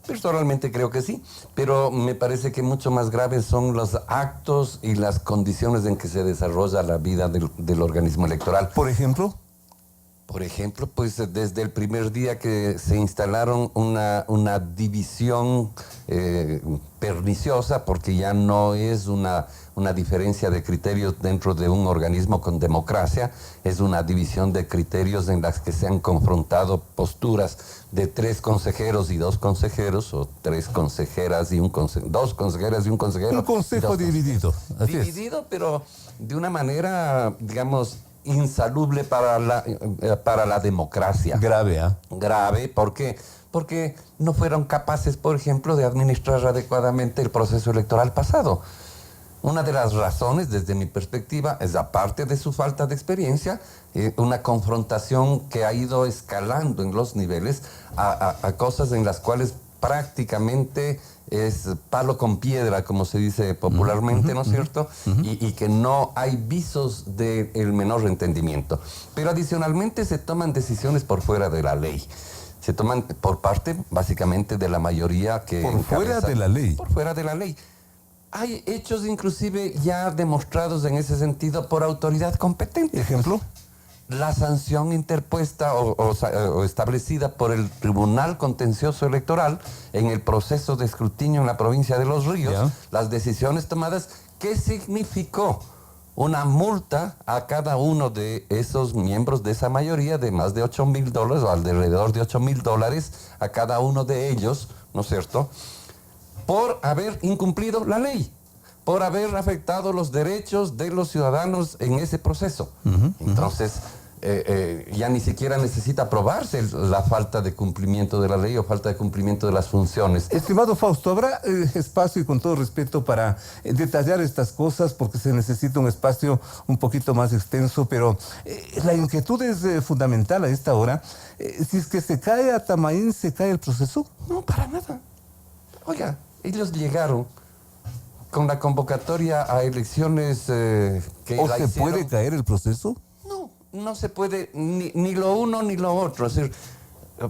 Personalmente creo que sí, pero me parece que mucho más graves son los actos y las condiciones en que se desarrolla la vida del organismo electoral. ¿Por ejemplo? Por ejemplo, pues desde el primer día que se instalaron una división perniciosa, porque ya no es una diferencia de criterios dentro de un organismo con democracia, es una división de criterios en las que se han confrontado posturas de 3 consejeros y 2 consejeros, o 3 consejeras y 2 consejeras y un consejero. Un consejo dividido. Dividido, pero de una manera, digamos, insalubre para la democracia. Grave, ¿ah? Grave, ¿por qué? Porque no fueron capaces, por ejemplo, de administrar adecuadamente el proceso electoral pasado. Una de las razones, desde mi perspectiva, es, aparte de su falta de experiencia, una confrontación que ha ido escalando en los niveles a cosas en las cuales prácticamente es palo con piedra, como se dice popularmente, ¿no es cierto? Y que no hay visos del menor entendimiento. Pero adicionalmente se toman decisiones por fuera de la ley. Se toman por parte, básicamente, de la mayoría que ¿Por fuera de la ley? Por fuera de la ley. Hay hechos inclusive ya demostrados en ese sentido por autoridad competente. ¿Ejemplo? La sanción interpuesta o establecida por el Tribunal Contencioso Electoral en el proceso de escrutinio en la provincia de Los Ríos, las decisiones tomadas, ¿qué significó? una multa a cada uno de esos miembros de esa mayoría de más de $8,000 o alrededor de $8,000 a cada uno de ellos, ¿no es cierto?, por haber incumplido la ley, por haber afectado los derechos de los ciudadanos en ese proceso. Entonces, ya ni siquiera necesita probarse la falta de cumplimiento de la ley o falta de cumplimiento de las funciones. Estimado Fausto, habrá espacio, y con todo respeto, para detallar estas cosas, porque se necesita un espacio un poquito más extenso, pero la inquietud es fundamental a esta hora. Si es que se cae Atamaín, ¿se cae el proceso? No, para nada. Oiga, ellos llegaron con la convocatoria a elecciones que ¿O se puede caer el proceso? No se puede ni lo uno ni lo otro, es decir,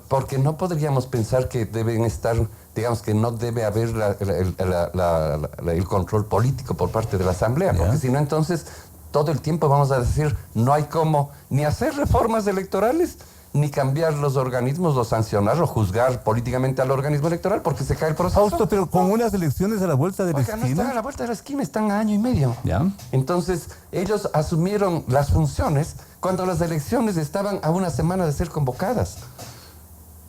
porque no podríamos pensar que deben estar, digamos que no debe haber el control político por parte de la Asamblea, porque si no, entonces todo el tiempo vamos a decir, no hay cómo ni hacer reformas electorales, ni cambiar los organismos, o sancionar o juzgar políticamente al organismo electoral, porque se cae el proceso. Fausto, pero con unas elecciones a la vuelta de la esquina. No están a la vuelta de la esquina, están a año y medio. ¿Ya? Entonces, ellos asumieron las funciones cuando las elecciones estaban a una semana de ser convocadas.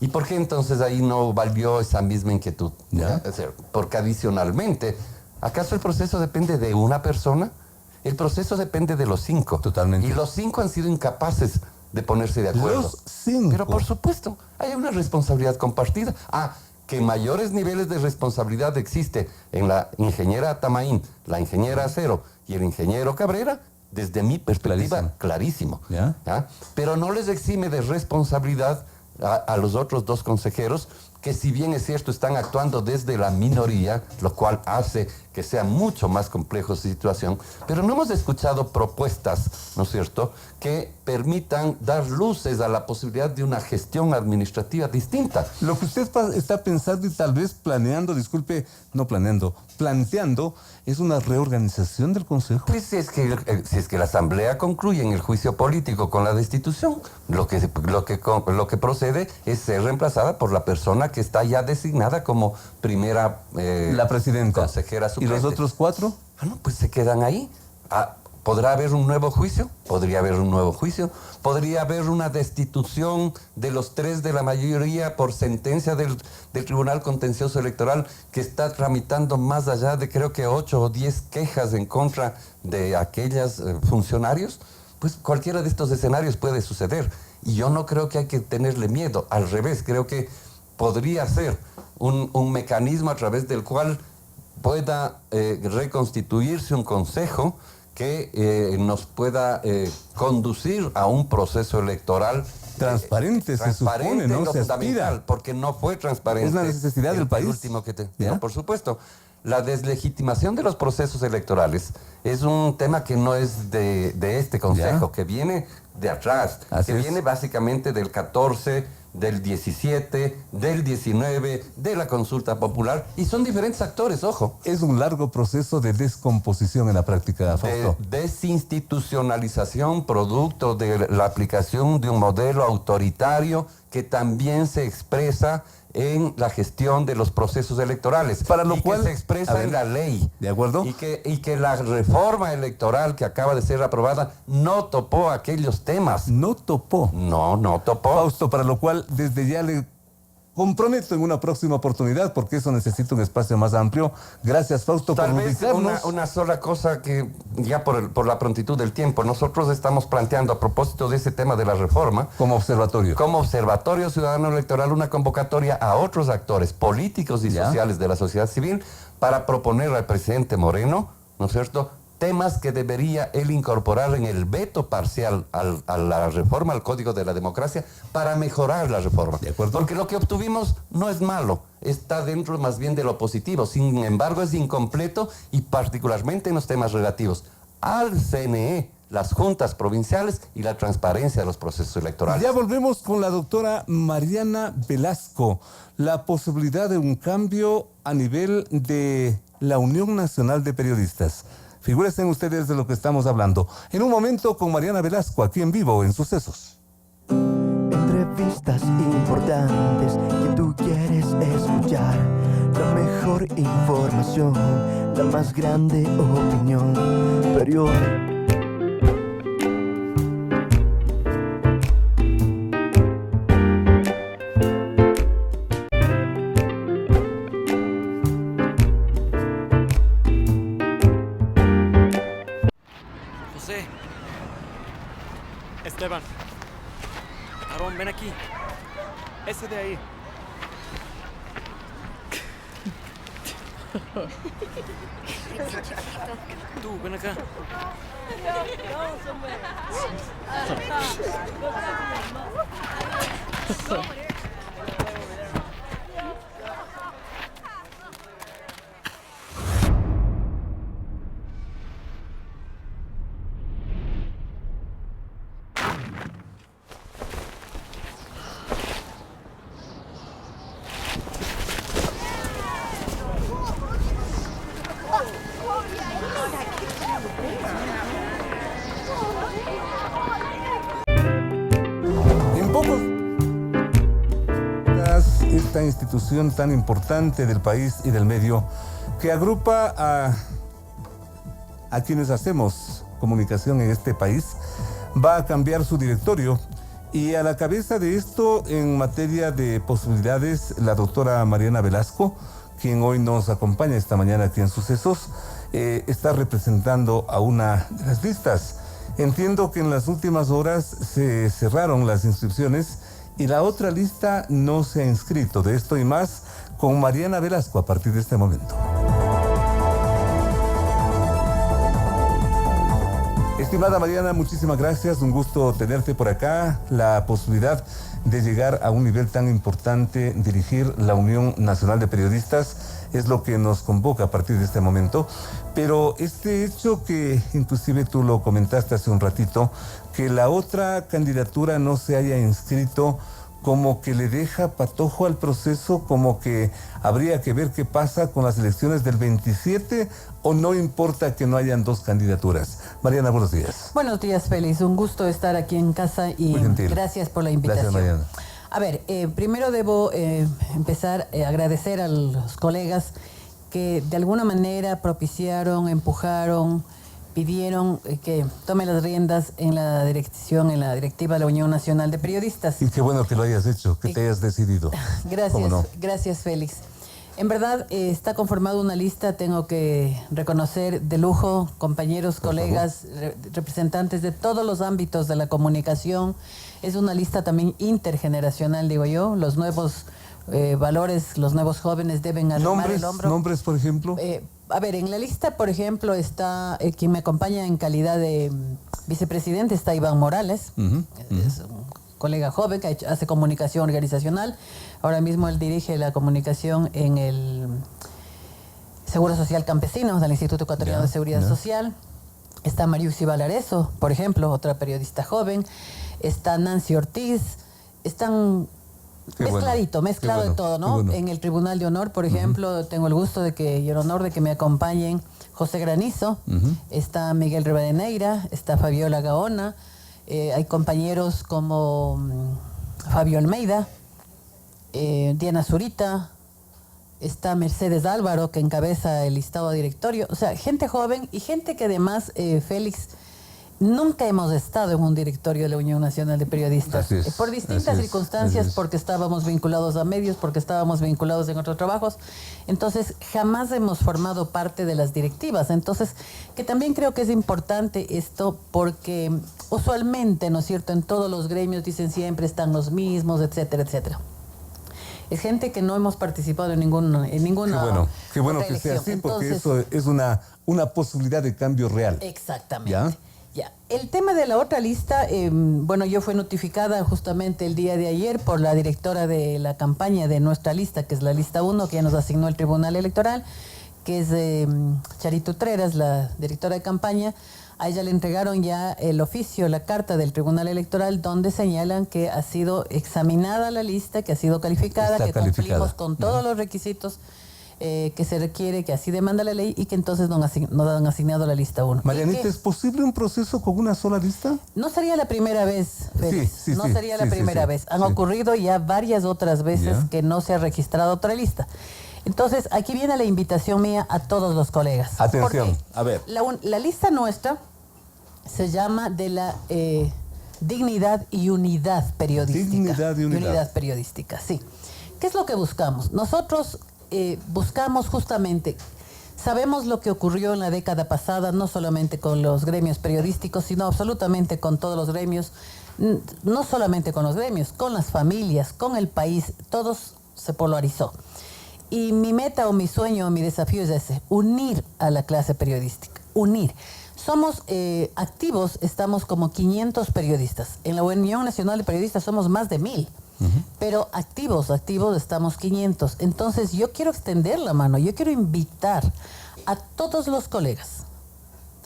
¿Y por qué entonces ahí no valió esa misma inquietud? ¿Ya? Es decir, porque adicionalmente, ¿acaso el proceso depende de una persona? El proceso depende de los 5. Totalmente. Y los 5 han sido incapaces de ponerse de acuerdo. Los 5. Pero por supuesto, hay una responsabilidad compartida. Que mayores niveles de responsabilidad existe en la ingeniera Atamaín, la ingeniera Acero y el ingeniero Cabrera, desde mi perspectiva, clarísimo. ¿Ya? Pero no les exime de responsabilidad a los otros 2 consejeros, que si bien es cierto están actuando desde la minoría, lo cual hace que sea mucho más complejo su situación, pero no hemos escuchado propuestas, ¿no es cierto?, que permitan dar luces a la posibilidad de una gestión administrativa distinta. Lo que usted está pensando y tal vez planeando, planteando, es una reorganización del Consejo. Pues si es que la Asamblea concluye en el juicio político con la destitución, lo que procede es ser reemplazada por la persona que está ya designada como primera la presidenta, consejera suplente. ¿Y los otros 4? No, pues se quedan ahí. ¿Podrá haber un nuevo juicio? Podría haber un nuevo juicio. Podría haber una destitución de los 3 de la mayoría por sentencia del Tribunal Contencioso Electoral, que está tramitando más allá de, creo que 8 o 10 quejas en contra de aquellos funcionarios. Pues cualquiera de estos escenarios puede suceder. Y yo no creo que hay que tenerle miedo. Al revés, creo que podría ser un mecanismo a través del cual pueda reconstituirse un consejo que nos pueda conducir a un proceso electoral transparente, se supone, ¿no? Se aspira. Porque no fue transparente. Es la necesidad del país. Último no, por supuesto. La deslegitimación de los procesos electorales es un tema que no es de este consejo, que viene de atrás, viene básicamente del 14, del 17, del 19, de la consulta popular, y son diferentes actores, ojo. Es un largo proceso de descomposición en la práctica, Fausto. Desinstitucionalización, producto de la aplicación de un modelo autoritario que también se expresa en la gestión de los procesos electorales, para lo cual que se expresa en la ley. ¿De acuerdo? Y que la reforma electoral que acaba de ser aprobada no topó aquellos temas. ¿No topó? No topó. Fausto, para lo cual desde ya le comprometo en una próxima oportunidad, porque eso necesita un espacio más amplio. Gracias, Fausto, por ubicarnos. Tal vez una sola cosa que, ya por la prontitud del tiempo, nosotros estamos planteando a propósito de ese tema de la reforma. Como observatorio. Como Observatorio Ciudadano Electoral, una convocatoria a otros actores políticos y sociales de la sociedad civil para proponer al presidente Moreno, ¿no es cierto?, temas que debería él incorporar en el veto parcial a la reforma al Código de la Democracia para mejorar la reforma. ¿De acuerdo? Porque lo que obtuvimos no es malo, está dentro más bien de lo positivo. Sin embargo, es incompleto, y particularmente en los temas relativos al CNE, las juntas provinciales y la transparencia de los procesos electorales. Ya volvemos con la doctora Mariana Velasco. La posibilidad de un cambio a nivel de la Unión Nacional de Periodistas. Figúrense ustedes de lo que estamos hablando. En un momento con Mariana Velasco, aquí en vivo, en Sucesos. Entrevistas importantes que tú quieres escuchar. La mejor información, la más grande opinión. Periódico. Ese de ahí. Tú, ven acá. Esta institución tan importante del país y del medio que agrupa a quienes hacemos comunicación en este país va a cambiar su directorio, y a la cabeza de esto en materia de posibilidades la doctora Mariana Velasco, quien hoy nos acompaña esta mañana aquí en Sucesos, está representando a una de las listas. Entiendo que en las últimas horas se cerraron las inscripciones y la otra lista no se ha inscrito. De esto y más con Mariana Velasco a partir de este momento. Estimada Mariana, muchísimas gracias, un gusto tenerte por acá. La posibilidad de llegar a un nivel tan importante, dirigir la Unión Nacional de Periodistas, es lo que nos convoca a partir de este momento. Pero este hecho que inclusive tú lo comentaste hace un ratito, que la otra candidatura no se haya inscrito, como que le deja patojo al proceso, como que habría que ver qué pasa con las elecciones del 27, o no importa que no hayan dos candidaturas. Mariana, buenos días. Buenos días, Félix. Un gusto estar aquí en casa y gracias por la invitación. Gracias, Mariana. A ver, primero debo empezar a agradecer a los colegas que de alguna manera propiciaron, empujaron, pidieron que tome las riendas en la dirección, en la directiva de la Unión Nacional de Periodistas. Y qué bueno que lo hayas hecho, que te hayas decidido. Gracias, no? Gracias, Félix. En verdad, está conformada una lista, tengo que reconocer, de lujo, compañeros, colegas, representantes de todos los ámbitos de la comunicación. Es una lista también intergeneracional, digo yo. Los nuevos valores, los nuevos jóvenes deben armar el hombro. ¿Nombres, por ejemplo? A ver, en la lista, por ejemplo, está quien me acompaña en calidad de vicepresidente, está Iván Morales. Es un colega joven que hace comunicación organizacional. Ahora mismo él dirige la comunicación en el Seguro Social Campesino del Instituto Ecuatoriano de Seguridad Social. Está Mariusi Valareso, por ejemplo, otra periodista joven. Está Nancy Ortiz. Están mezclado de todo, ¿no? Bueno. En el Tribunal de Honor, por ejemplo, tengo el gusto y el honor de que me acompañen José Granizo, está Miguel Rivadeneira, está Fabiola Gaona, hay compañeros como Fabio Almeida, Diana Zurita, está Mercedes Álvaro, que encabeza el listado directorio. O sea, gente joven y gente que además, Félix, nunca hemos estado en un directorio de la Unión Nacional de Periodistas. Por distintas circunstancias, porque estábamos vinculados a medios, porque estábamos vinculados en otros trabajos. Entonces, jamás hemos formado parte de las directivas. Entonces, que también creo que es importante esto porque usualmente, ¿no es cierto?, en todos los gremios dicen siempre están los mismos, etcétera, etcétera. Es gente que no hemos participado en ninguna Qué bueno que sea así, porque entonces, eso es una posibilidad de cambio real. Exactamente. ¿Ya? El tema de la otra lista, yo fui notificada justamente el día de ayer por la directora de la campaña de nuestra lista, que es la lista 1, que ya nos asignó el Tribunal Electoral, que es Charito Utreras, la directora de campaña. A ella le entregaron ya el oficio, la carta del Tribunal Electoral, donde señalan que ha sido examinada la lista, que ha sido calificada, cumplimos con todos los requisitos que se requiere, que así demanda la ley, y que entonces nos han asignado la lista 1. Marianita, ¿es posible un proceso con una sola lista? No sería la primera vez, Félix. No sería la primera vez. Han ocurrido ya varias otras veces que no se ha registrado otra lista. Entonces, aquí viene la invitación mía a todos los colegas. Atención, a ver. La lista nuestra se llama de la dignidad y unidad periodística. Dignidad y unidad. Unidad periodística, sí. ¿Qué es lo que buscamos? Nosotros buscamos justamente, sabemos lo que ocurrió en la década pasada, no solamente con los gremios periodísticos, sino absolutamente con todos los gremios, no solamente con los gremios, con las familias, con el país, todos se polarizó. Y mi meta o mi sueño o mi desafío es ese, unir a la clase periodística, unir. Somos activos, estamos como 500 periodistas. En la Unión Nacional de Periodistas somos más de 1000. Pero activos estamos 500. Entonces yo quiero extender la mano, yo quiero invitar a todos los colegas.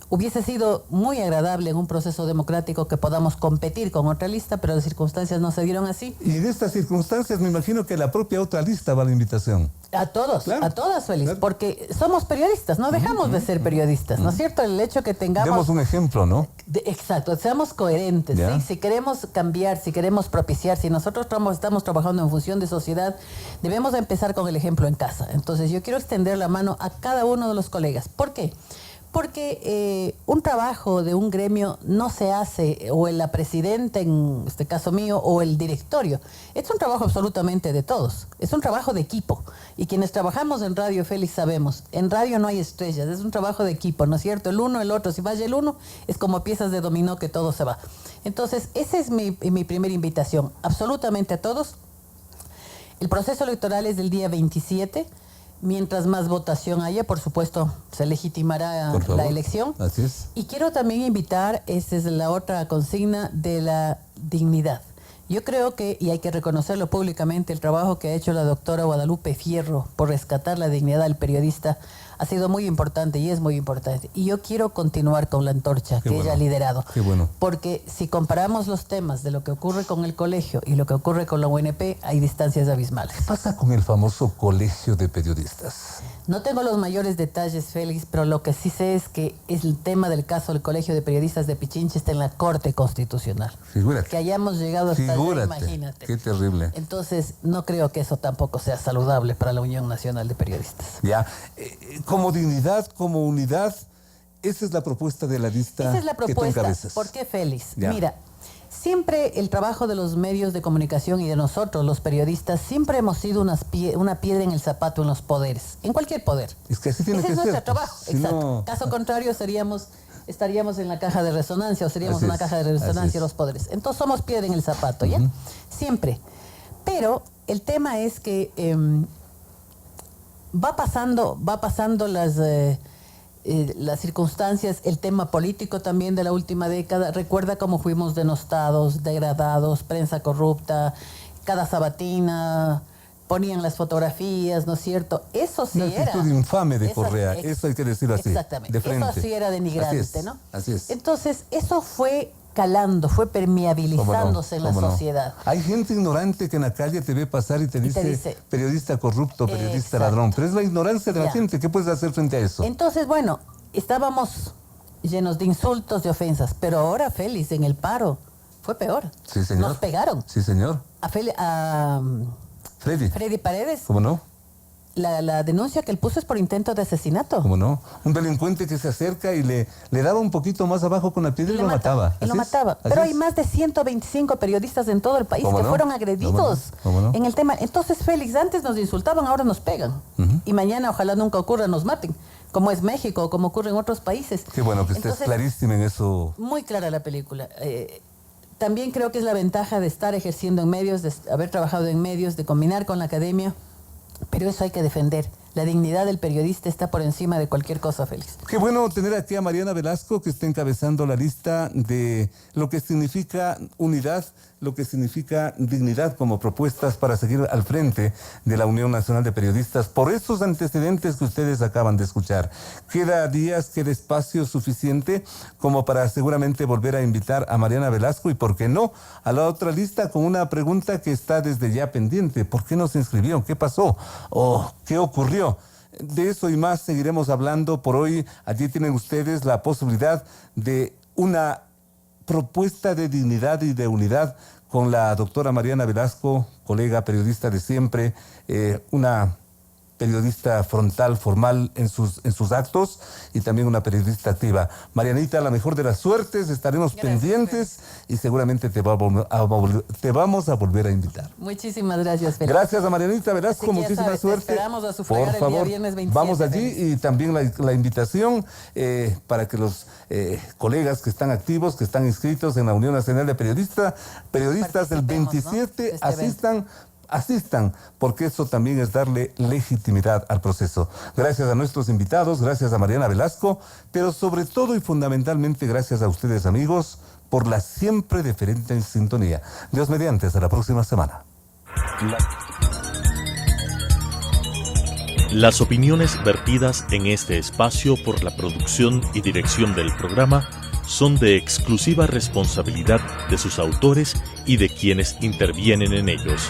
Hubiese sido muy agradable en un proceso democrático que podamos competir con otra lista, pero las circunstancias no se dieron así. Y en estas circunstancias me imagino que la propia otra lista va a la invitación. A todos, claro, a todas, Félix, claro, porque somos periodistas, no dejamos de ser periodistas, ¿no es cierto? El hecho que tengamos... Demos un ejemplo, ¿no? Exacto, seamos coherentes, ¿sí? Si queremos cambiar, si queremos propiciar, si nosotros estamos trabajando en función de sociedad, debemos de empezar con el ejemplo en casa. Entonces yo quiero extender la mano a cada uno de los colegas. ¿Por qué? Porque un trabajo de un gremio no se hace, o la presidenta, en este caso mío, o el directorio. Es un trabajo absolutamente de todos. Es un trabajo de equipo. Y quienes trabajamos en radio, Félix, sabemos, en radio no hay estrellas, es un trabajo de equipo, ¿no es cierto? El uno, el otro, si vaya el uno, es como piezas de dominó que todo se va. Entonces, esa es mi primera invitación, absolutamente a todos. El proceso electoral es del día 27. Mientras más votación haya, por supuesto, se legitimará la elección. Así es. Y quiero también invitar, esa es la otra consigna, de la dignidad. Yo creo que, y hay que reconocerlo públicamente, el trabajo que ha hecho la doctora Guadalupe Fierro por rescatar la dignidad del periodista ha sido muy importante y es muy importante. Y yo quiero continuar con la antorcha que ella ha liderado. Qué bueno. Porque si comparamos los temas de lo que ocurre con el colegio y lo que ocurre con la UNP, hay distancias abismales. ¿Qué pasa con el famoso colegio de periodistas? No tengo los mayores detalles, Félix, pero lo que sí sé es que el tema del caso del Colegio de Periodistas de Pichincha está en la Corte Constitucional. Figúrate. Que hayamos llegado hasta allá, imagínate. Qué terrible. Entonces, no creo que eso tampoco sea saludable para la Unión Nacional de Periodistas. Ya, como dignidad, como unidad, esa es la propuesta de la lista. Esa es la propuesta. Que tú encabezas. ¿Por qué, Félix? Ya. Mira, siempre el trabajo de los medios de comunicación y de nosotros, los periodistas, siempre hemos sido una piedra en el zapato en los poderes, en cualquier poder. Es que así tiene que ser. Ese es nuestro trabajo, Si exacto. no... Caso contrario, estaríamos en la caja de resonancia o seríamos una caja de resonancia de los poderes. Entonces somos piedra en el zapato, ¿ya? Siempre. Pero el tema es que va pasando las circunstancias, el tema político también de la última década. Recuerda cómo fuimos denostados, degradados, prensa corrupta, cada sabatina, ponían las fotografías, ¿no es cierto? Eso sí era... Una actitud infame de Correa, eso hay que decirlo así, exactamente, de frente. Eso sí era denigrante, así es, ¿no? Así es. Entonces, eso fue calando, fue permeabilizándose en la sociedad. Hay gente ignorante que en la calle te ve pasar y te dice periodista corrupto, periodista ladrón, pero es la ignorancia de la gente. ¿Qué puedes hacer frente a eso? Entonces, bueno, estábamos llenos de insultos, de ofensas, pero ahora, Félix, en el paro, fue peor. Sí, señor. Nos pegaron. Sí, señor. A Freddy Paredes. ¿Cómo no? La denuncia que él puso es por intento de asesinato. ¿Cómo no? Un delincuente que se acerca y le daba un poquito más abajo con la piedra y lo mataba. Y lo mataba. Pero hay más de 125 periodistas en todo el país que fueron agredidos en el tema. Entonces, Félix, antes nos insultaban, ahora nos pegan. Y mañana, ojalá nunca ocurra, nos maten. Como es México, como ocurre en otros países. Qué bueno que estés clarísima en eso. Muy clara la película. También creo que es la ventaja de estar ejerciendo en medios, de haber trabajado en medios, de combinar con la academia. Pero eso hay que defender. La dignidad del periodista está por encima de cualquier cosa, Félix. Qué bueno tener aquí a Mariana Velasco, que está encabezando la lista de lo que significa unidad, lo que significa dignidad como propuestas para seguir al frente de la Unión Nacional de Periodistas por estos antecedentes que ustedes acaban de escuchar. Queda días, queda espacio suficiente como para seguramente volver a invitar a Mariana Velasco y, ¿por qué no?, a la otra lista con una pregunta que está desde ya pendiente. ¿Por qué no se inscribió? ¿Qué pasó? ¿O qué ocurrió? De eso y más seguiremos hablando. Por hoy, allí tienen ustedes la posibilidad de una propuesta de dignidad y de unidad con la doctora Mariana Velasco, colega periodista de siempre, una periodista frontal, formal en sus actos y también una periodista activa. Marianita, la mejor de las suertes, estaremos pendientes y seguramente te vamos a volver a invitar. Muchísimas gracias, Félix. Gracias a Marianita Velasco, muchísima suerte. Esperamos a sufragar el día viernes 27. Vamos allí y también la invitación para que los colegas que están activos, que están inscritos en la Unión Nacional de Periodistas del 27 asistan, porque eso también es darle legitimidad al proceso. Gracias a nuestros invitados, gracias a Mariana Velasco, pero sobre todo y fundamentalmente gracias a ustedes, amigos, por la siempre deferente sintonía. Dios mediante, hasta la próxima semana. Las opiniones vertidas en este espacio por la producción y dirección del programa son de exclusiva responsabilidad de sus autores y de quienes intervienen en ellos.